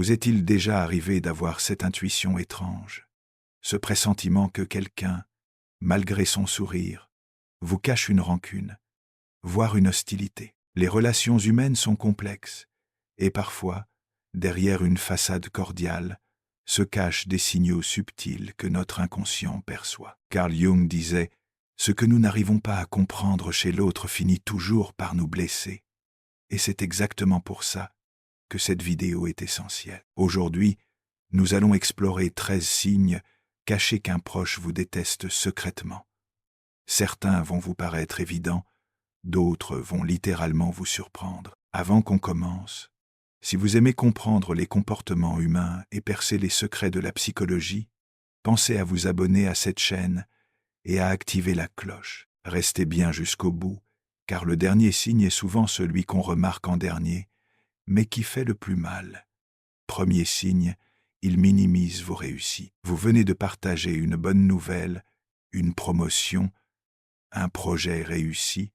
Vous est-il déjà arrivé d'avoir cette intuition étrange, ce pressentiment que quelqu'un, malgré son sourire, vous cache une rancune, voire une hostilité? Les relations humaines sont complexes, et parfois, derrière une façade cordiale, se cachent des signaux subtils que notre inconscient perçoit. Carl Jung disait « Ce que nous n'arrivons pas à comprendre chez l'autre finit toujours par nous blesser ». Et c'est exactement pour ça que cette vidéo est essentielle. Aujourd'hui, nous allons explorer 13 signes cachés qu'un proche vous déteste secrètement. Certains vont vous paraître évidents, d'autres vont littéralement vous surprendre. Avant qu'on commence, si vous aimez comprendre les comportements humains et percer les secrets de la psychologie, pensez à vous abonner à cette chaîne et à activer la cloche. Restez bien jusqu'au bout, car le dernier signe est souvent celui qu'on remarque en dernier, mais qui fait le plus mal. Premier signe, il minimise vos réussites. Vous venez de partager une bonne nouvelle, une promotion, un projet réussi,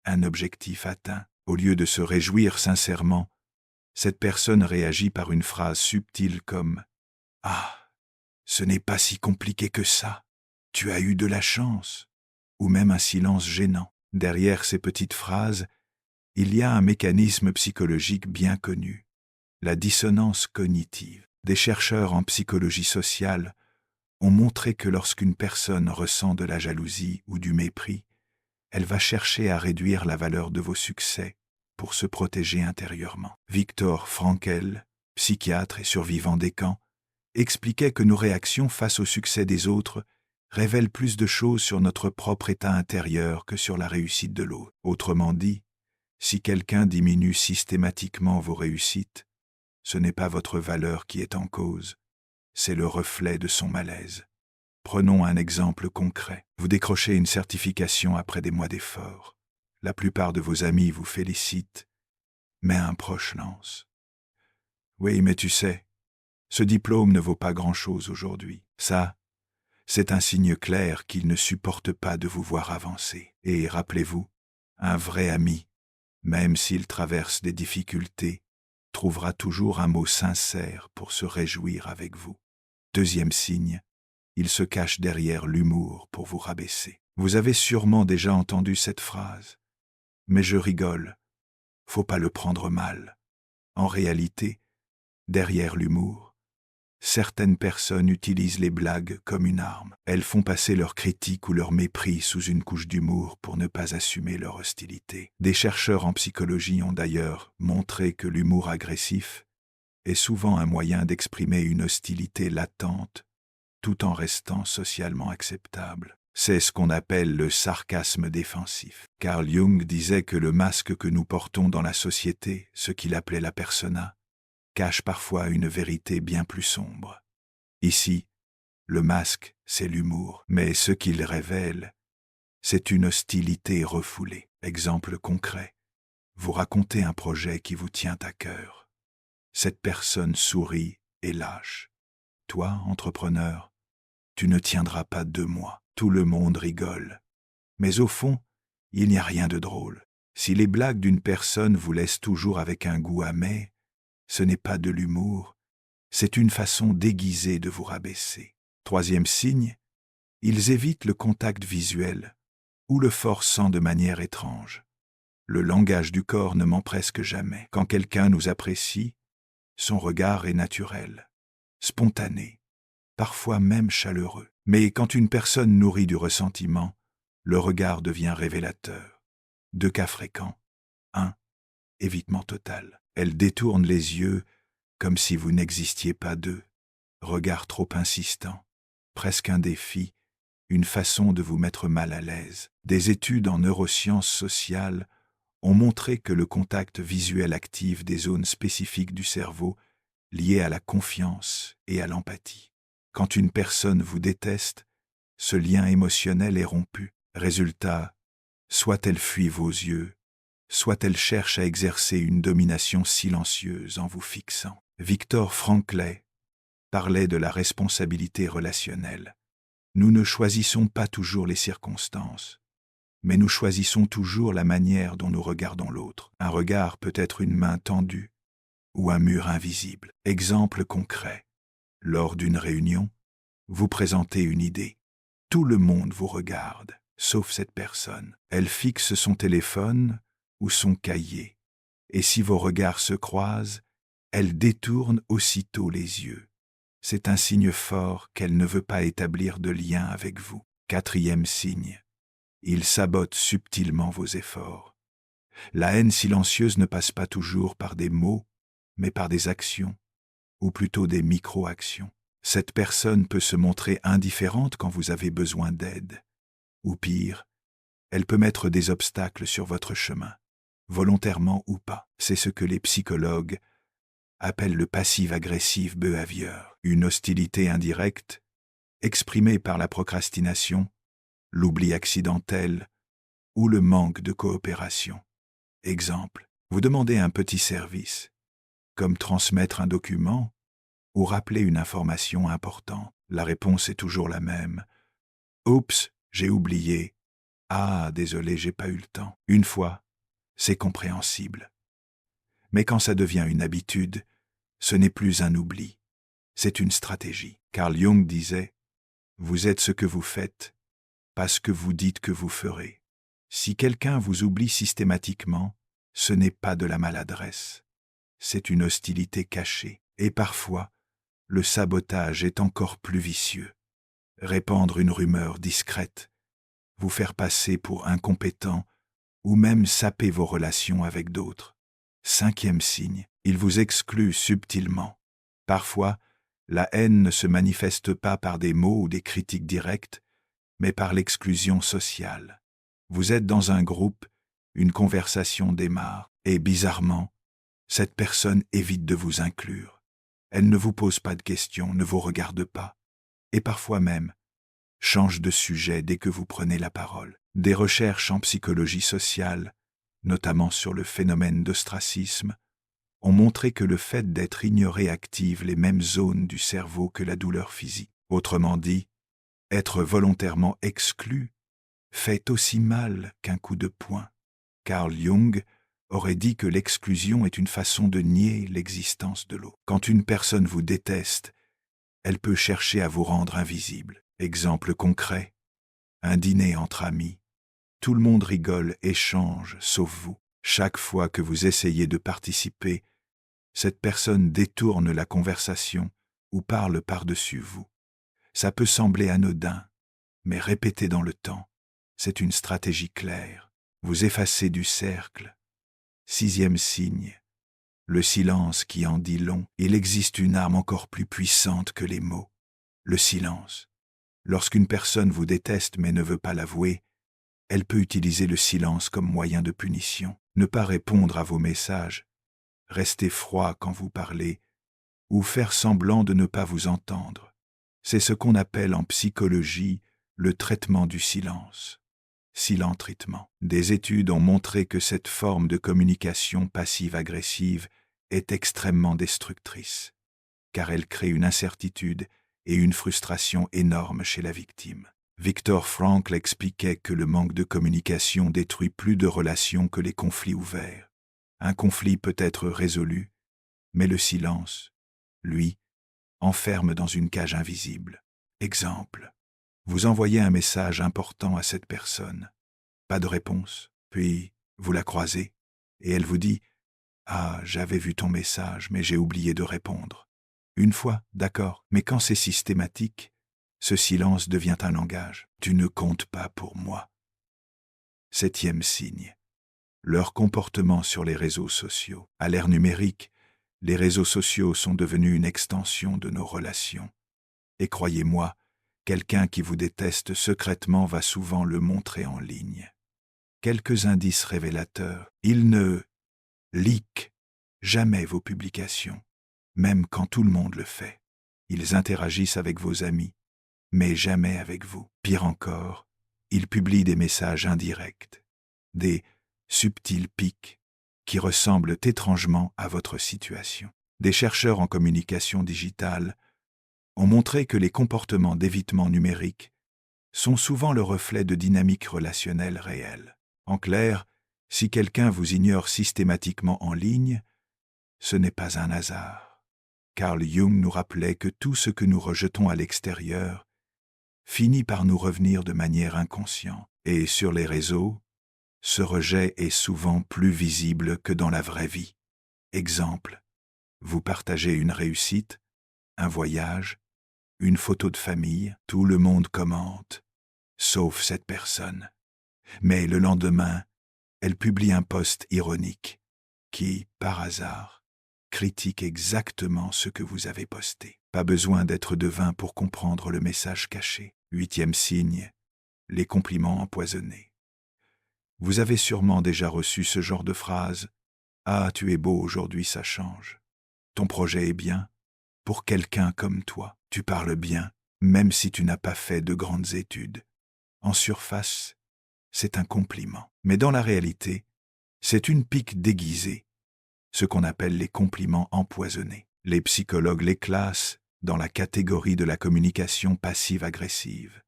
un objectif atteint. Au lieu de se réjouir sincèrement, cette personne réagit par une phrase subtile comme « Ah, ce n'est pas si compliqué que ça, tu as eu de la chance » ou même un silence gênant. Derrière ces petites phrases, il y a un mécanisme psychologique bien connu, la dissonance cognitive. Des chercheurs en psychologie sociale ont montré que lorsqu'une personne ressent de la jalousie ou du mépris, elle va chercher à réduire la valeur de vos succès pour se protéger intérieurement. Viktor Frankl, psychiatre et survivant des camps, expliquait que nos réactions face au succès des autres révèlent plus de choses sur notre propre état intérieur que sur la réussite de l'autre. Autrement dit, si quelqu'un diminue systématiquement vos réussites, ce n'est pas votre valeur qui est en cause, c'est le reflet de son malaise. Prenons un exemple concret. Vous décrochez une certification après des mois d'efforts. La plupart de vos amis vous félicitent, mais un proche lance « Oui, mais tu sais, ce diplôme ne vaut pas grand-chose aujourd'hui. » Ça, c'est un signe clair qu'il ne supporte pas de vous voir avancer. Et rappelez-vous, un vrai ami, même s'il traverse des difficultés, trouvera toujours un mot sincère pour se réjouir avec vous. Deuxième signe, il se cache derrière l'humour pour vous rabaisser. Vous avez sûrement déjà entendu cette phrase. « Mais je rigole, faut pas le prendre mal. » En réalité, derrière l'humour, certaines personnes utilisent les blagues comme une arme. Elles font passer leur critique ou leur mépris sous une couche d'humour pour ne pas assumer leur hostilité. Des chercheurs en psychologie ont d'ailleurs montré que l'humour agressif est souvent un moyen d'exprimer une hostilité latente tout en restant socialement acceptable. C'est ce qu'on appelle le sarcasme défensif. Carl Jung disait que le masque que nous portons dans la société, ce qu'il appelait la persona, cache parfois une vérité bien plus sombre. Ici, le masque, c'est l'humour, mais ce qu'il révèle, c'est une hostilité refoulée. Exemple concret, vous racontez un projet qui vous tient à cœur. Cette personne sourit et lâche. Toi, entrepreneur, tu ne tiendras pas 2 mois. Tout le monde rigole. Mais au fond, il n'y a rien de drôle. Si les blagues d'une personne vous laissent toujours avec un goût amer, ce n'est pas de l'humour, c'est une façon déguisée de vous rabaisser. Troisième signe, ils évitent le contact visuel ou le forçant de manière étrange. Le langage du corps ne ment presque jamais. Quand quelqu'un nous apprécie, son regard est naturel, spontané, parfois même chaleureux. Mais quand une personne nourrit du ressentiment, le regard devient révélateur. 2 cas fréquents. 1. Évitement total. Elle détourne les yeux comme si vous n'existiez pas d'eux. Regard trop insistant, presque un défi, une façon de vous mettre mal à l'aise. Des études en neurosciences sociales ont montré que le contact visuel active des zones spécifiques du cerveau liées à la confiance et à l'empathie. Quand une personne vous déteste, ce lien émotionnel est rompu. Résultat, soit elle fuit vos yeux, soit elle cherche à exercer une domination silencieuse en vous fixant. Viktor Frankl parlait de la responsabilité relationnelle. Nous ne choisissons pas toujours les circonstances, mais nous choisissons toujours la manière dont nous regardons l'autre. Un regard peut être une main tendue, ou un mur invisible. Exemple concret. Lors d'une réunion, vous présentez une idée. Tout le monde vous regarde, sauf cette personne. Elle fixe son téléphone ou son cahier. Et si vos regards se croisent, elle détourne aussitôt les yeux. C'est un signe fort qu'elle ne veut pas établir de lien avec vous. 4e signe. Il sabote subtilement vos efforts. La haine silencieuse ne passe pas toujours par des mots, mais par des actions, ou plutôt des micro-actions. Cette personne peut se montrer indifférente quand vous avez besoin d'aide. Ou pire, elle peut mettre des obstacles sur votre chemin, volontairement ou pas. C'est ce que les psychologues appellent le passive-agressive behavior, une hostilité indirecte, exprimée par la procrastination, l'oubli accidentel ou le manque de coopération. Exemple, vous demandez un petit service, comme transmettre un document ou rappeler une information importante. La réponse est toujours la même. Oups, j'ai oublié. Ah, désolé, j'ai pas eu le temps. Une fois, c'est compréhensible. Mais quand ça devient une habitude, ce n'est plus un oubli, c'est une stratégie. Carl Jung disait « Vous êtes ce que vous faites, pas ce que vous dites que vous ferez ». Si quelqu'un vous oublie systématiquement, ce n'est pas de la maladresse, c'est une hostilité cachée. Et parfois, le sabotage est encore plus vicieux. Répandre une rumeur discrète, vous faire passer pour incompétent ou même saper vos relations avec d'autres. 5e signe, il vous exclut subtilement. Parfois, la haine ne se manifeste pas par des mots ou des critiques directes, mais par l'exclusion sociale. Vous êtes dans un groupe, une conversation démarre, et bizarrement, cette personne évite de vous inclure. Elle ne vous pose pas de questions, ne vous regarde pas, et parfois même, change de sujet dès que vous prenez la parole. Des recherches en psychologie sociale, notamment sur le phénomène d'ostracisme, ont montré que le fait d'être ignoré active les mêmes zones du cerveau que la douleur physique. Autrement dit, être volontairement exclu fait aussi mal qu'un coup de poing. Carl Jung aurait dit que l'exclusion est une façon de nier l'existence de l'autre. Quand une personne vous déteste, elle peut chercher à vous rendre invisible. Exemple concret, un dîner entre amis. Tout le monde rigole, échange, sauf vous. Chaque fois que vous essayez de participer, cette personne détourne la conversation ou parle par-dessus vous. Ça peut sembler anodin, mais répété dans le temps, c'est une stratégie claire. Vous effacez du cercle. 6e signe, le silence qui en dit long. Il existe une arme encore plus puissante que les mots, le silence. Lorsqu'une personne vous déteste mais ne veut pas l'avouer, elle peut utiliser le silence comme moyen de punition. Ne pas répondre à vos messages, rester froid quand vous parlez, ou faire semblant de ne pas vous entendre. C'est ce qu'on appelle en psychologie le traitement du silence. Silent traitement. Des études ont montré que cette forme de communication passive-agressive est extrêmement destructrice, car elle crée une incertitude et une frustration énorme chez la victime. Viktor Frankl expliquait que le manque de communication détruit plus de relations que les conflits ouverts. Un conflit peut être résolu, mais le silence, lui, enferme dans une cage invisible. Exemple. Vous envoyez un message important à cette personne. Pas de réponse. Puis, vous la croisez, et elle vous dit « Ah, j'avais vu ton message, mais j'ai oublié de répondre. » Une fois, d'accord, mais quand c'est systématique, ce silence devient un langage. Tu ne comptes pas pour moi. 7e signe. Leur comportement sur les réseaux sociaux. À l'ère numérique, les réseaux sociaux sont devenus une extension de nos relations. Et croyez-moi, quelqu'un qui vous déteste secrètement va souvent le montrer en ligne. Quelques indices révélateurs. Il ne like jamais vos publications, même quand tout le monde le fait. Ils interagissent avec vos amis, mais jamais avec vous. Pire encore, ils publient des messages indirects, des subtils pics qui ressemblent étrangement à votre situation. Des chercheurs en communication digitale ont montré que les comportements d'évitement numérique sont souvent le reflet de dynamiques relationnelles réelles. En clair, si quelqu'un vous ignore systématiquement en ligne, ce n'est pas un hasard. Carl Jung nous rappelait que tout ce que nous rejetons à l'extérieur finit par nous revenir de manière inconsciente. Et sur les réseaux, ce rejet est souvent plus visible que dans la vraie vie. Exemple, vous partagez une réussite, un voyage, une photo de famille, tout le monde commente, sauf cette personne. Mais le lendemain, elle publie un post ironique qui, par hasard, critique exactement ce que vous avez posté. Pas besoin d'être devin pour comprendre le message caché. 8e signe, les compliments empoisonnés. Vous avez sûrement déjà reçu ce genre de phrase « Ah, tu es beau aujourd'hui, ça change. Ton projet est bien. Pour quelqu'un comme toi, tu parles bien, même si tu n'as pas fait de grandes études. » En surface, c'est un compliment. Mais dans la réalité, c'est une pique déguisée, ce qu'on appelle les compliments empoisonnés. Les psychologues les classent dans la catégorie de la communication passive-agressive.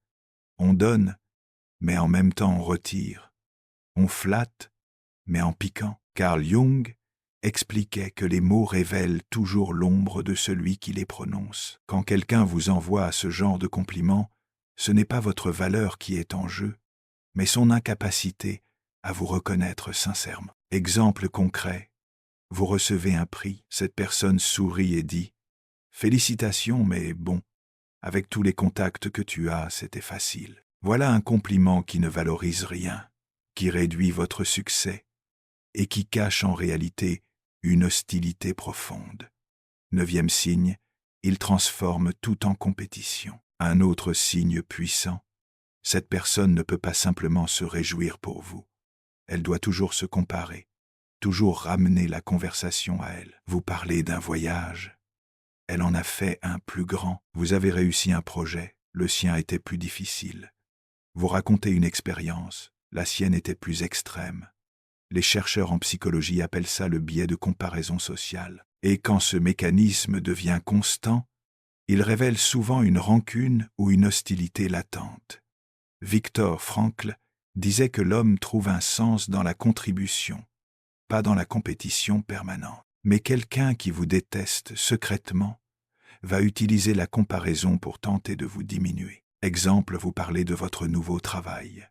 On donne, mais en même temps on retire. On flatte, mais en piquant. Carl Jung expliquait que les mots révèlent toujours l'ombre de celui qui les prononce. Quand quelqu'un vous envoie ce genre de compliments, ce n'est pas votre valeur qui est en jeu, mais son incapacité à vous reconnaître sincèrement. Exemple concret, vous recevez un prix, cette personne sourit et dit « Félicitations, mais bon, avec tous les contacts que tu as, c'était facile. » Voilà un compliment qui ne valorise rien, qui réduit votre succès et qui cache en réalité une hostilité profonde. 9e signe, il transforme tout en compétition. Un autre signe puissant, cette personne ne peut pas simplement se réjouir pour vous. Elle doit toujours se comparer, toujours ramener la conversation à elle. Vous parlez d'un voyage, elle en a fait un plus grand. Vous avez réussi un projet, le sien était plus difficile. Vous racontez une expérience, la sienne était plus extrême. Les chercheurs en psychologie appellent ça le biais de comparaison sociale. Et quand ce mécanisme devient constant, il révèle souvent une rancune ou une hostilité latente. Viktor Frankl disait que l'homme trouve un sens dans la contribution, pas dans la compétition permanente. Mais quelqu'un qui vous déteste secrètement va utiliser la comparaison pour tenter de vous diminuer. Exemple, vous parlez de votre nouveau travail.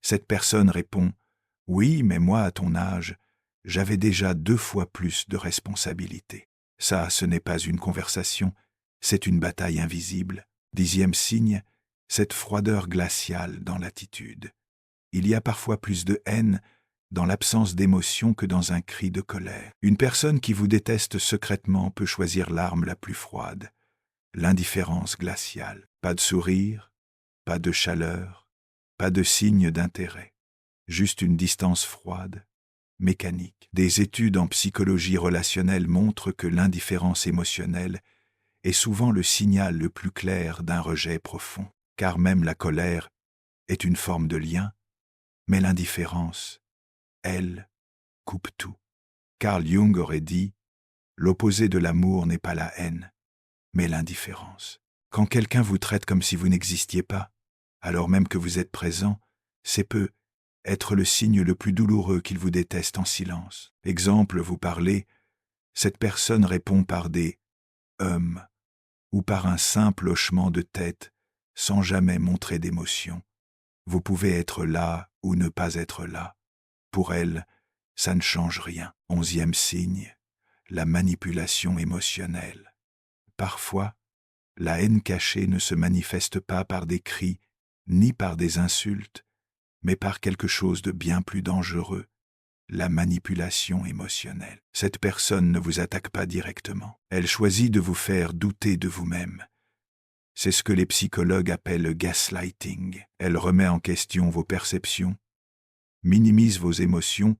Cette personne répond « Oui, mais moi, à ton âge, j'avais déjà 2 fois plus de responsabilités. » Ça, ce n'est pas une conversation, c'est une bataille invisible. 10e signe, cette froideur glaciale dans l'attitude. Il y a parfois plus de haine dans l'absence d'émotion que dans un cri de colère. Une personne qui vous déteste secrètement peut choisir l'arme la plus froide, l'indifférence glaciale. Pas de sourire, pas de chaleur, pas de signe d'intérêt. Juste une distance froide, mécanique. Des études en psychologie relationnelle montrent que l'indifférence émotionnelle est souvent le signal le plus clair d'un rejet profond, car même la colère est une forme de lien, mais l'indifférence, elle, coupe tout. Carl Jung aurait dit « L'opposé de l'amour n'est pas la haine, mais l'indifférence. » Quand quelqu'un vous traite comme si vous n'existiez pas, alors même que vous êtes présent, c'est peut être le signe le plus douloureux qu'il vous déteste en silence. Exemple, vous parlez, cette personne répond par des ou par un simple hochement de tête, sans jamais montrer d'émotion. Vous pouvez être là ou ne pas être là. Pour elle, ça ne change rien. 11e signe, la manipulation émotionnelle. Parfois, la haine cachée ne se manifeste pas par des cris, ni par des insultes, mais par quelque chose de bien plus dangereux, la manipulation émotionnelle. Cette personne ne vous attaque pas directement. Elle choisit de vous faire douter de vous-même. C'est ce que les psychologues appellent le gaslighting. Elle remet en question vos perceptions, minimise vos émotions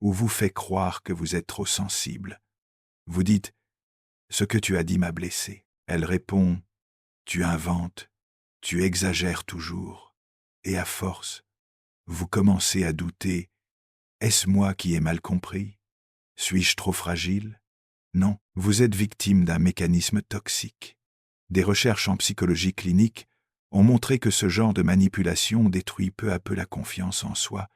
ou vous fait croire que vous êtes trop sensible. Vous dites « Ce que tu as dit m'a blessé ». Elle répond « Tu inventes, tu exagères toujours ». Et à force, vous commencez à douter « Est-ce moi qui ai mal compris? Suis-je trop fragile ?» Non, vous êtes victime d'un mécanisme toxique. Des recherches en psychologie clinique ont montré que ce genre de manipulation détruit peu à peu la confiance en soi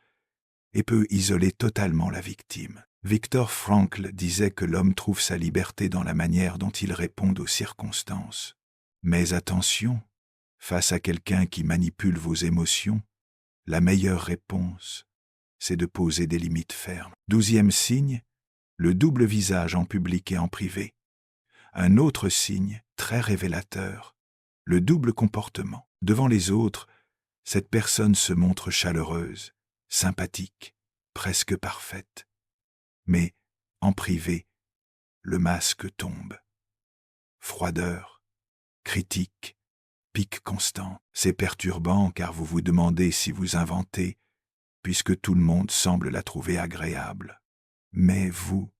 et peut isoler totalement la victime. Viktor Frankl disait que l'homme trouve sa liberté dans la manière dont il répond aux circonstances. Mais attention, face à quelqu'un qui manipule vos émotions, la meilleure réponse, c'est de poser des limites fermes. 12e signe, le double visage en public et en privé. Un autre signe, très révélateur, le double comportement. Devant les autres, cette personne se montre chaleureuse, sympathique, presque parfaite. Mais, en privé, le masque tombe. Froideur, critique, pic constant. C'est perturbant car vous vous demandez si vous inventez, puisque tout le monde semble la trouver agréable. Mais vous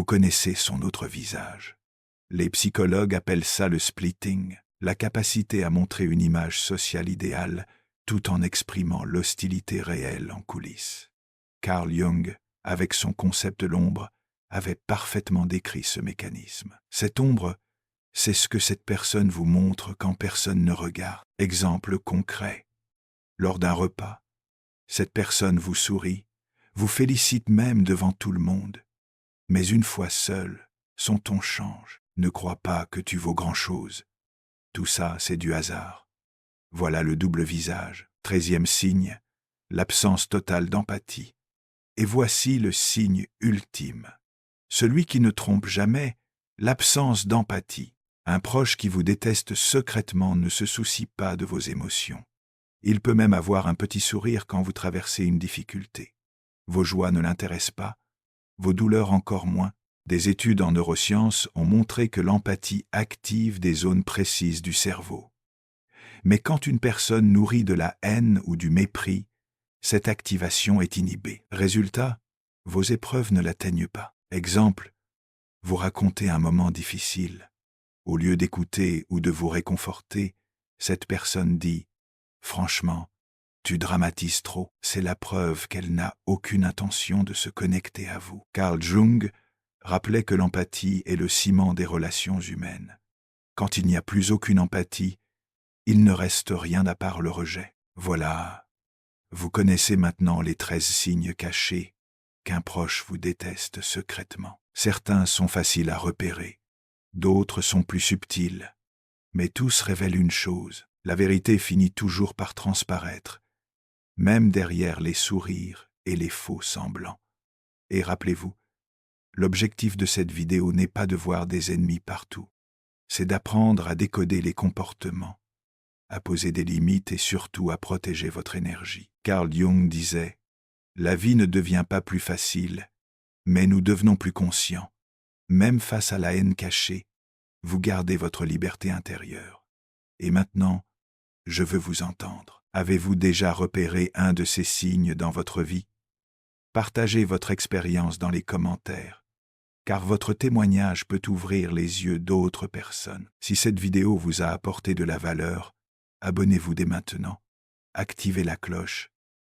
connaissez son autre visage. Les psychologues appellent ça le splitting, la capacité à montrer une image sociale idéale tout en exprimant l'hostilité réelle en coulisses. Carl Jung, avec son concept de l'ombre, avait parfaitement décrit ce mécanisme. Cette ombre, c'est ce que cette personne vous montre quand personne ne regarde. Exemple concret. Lors d'un repas, cette personne vous sourit, vous félicite même devant tout le monde. Mais une fois seul, son ton change. Ne crois pas que tu vaux grand-chose. Tout ça, c'est du hasard. Voilà le double visage. 13e signe, l'absence totale d'empathie. Et voici le signe ultime. Celui qui ne trompe jamais, l'absence d'empathie. Un proche qui vous déteste secrètement ne se soucie pas de vos émotions. Il peut même avoir un petit sourire quand vous traversez une difficulté. Vos joies ne l'intéressent pas, vos douleurs encore moins. Des études en neurosciences ont montré que l'empathie active des zones précises du cerveau. Mais quand une personne nourrit de la haine ou du mépris, cette activation est inhibée. Résultat, vos épreuves ne l'atteignent pas. Exemple, vous racontez un moment difficile. Au lieu d'écouter ou de vous réconforter, cette personne dit « Franchement, tu dramatises trop ». C'est la preuve qu'elle n'a aucune intention de se connecter à vous. Carl Jung rappelait que l'empathie est le ciment des relations humaines. Quand il n'y a plus aucune empathie, il ne reste rien à part le rejet. Voilà, vous connaissez maintenant les 13 signes cachés qu'un proche vous déteste secrètement. Certains sont faciles à repérer, d'autres sont plus subtils, mais tous révèlent une chose, la vérité finit toujours par transparaître, même derrière les sourires et les faux semblants. Et rappelez-vous, l'objectif de cette vidéo n'est pas de voir des ennemis partout, c'est d'apprendre à décoder les comportements, à poser des limites et surtout à protéger votre énergie. Carl Jung disait « La vie ne devient pas plus facile, mais nous devenons plus conscients. Même face à la haine cachée, vous gardez votre liberté intérieure. Et maintenant, je veux vous entendre. Avez-vous déjà repéré un de ces signes dans votre vie? Partagez votre expérience dans les commentaires, car votre témoignage peut ouvrir les yeux d'autres personnes. Si cette vidéo vous a apporté de la valeur, abonnez-vous dès maintenant, activez la cloche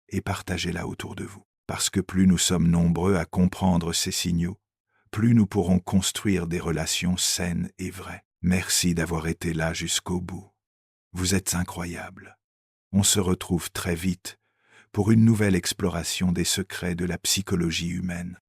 et partagez-la autour de vous. Parce que plus nous sommes nombreux à comprendre ces signaux, plus nous pourrons construire des relations saines et vraies. Merci d'avoir été là jusqu'au bout. Vous êtes incroyables. On se retrouve très vite pour une nouvelle exploration des secrets de la psychologie humaine.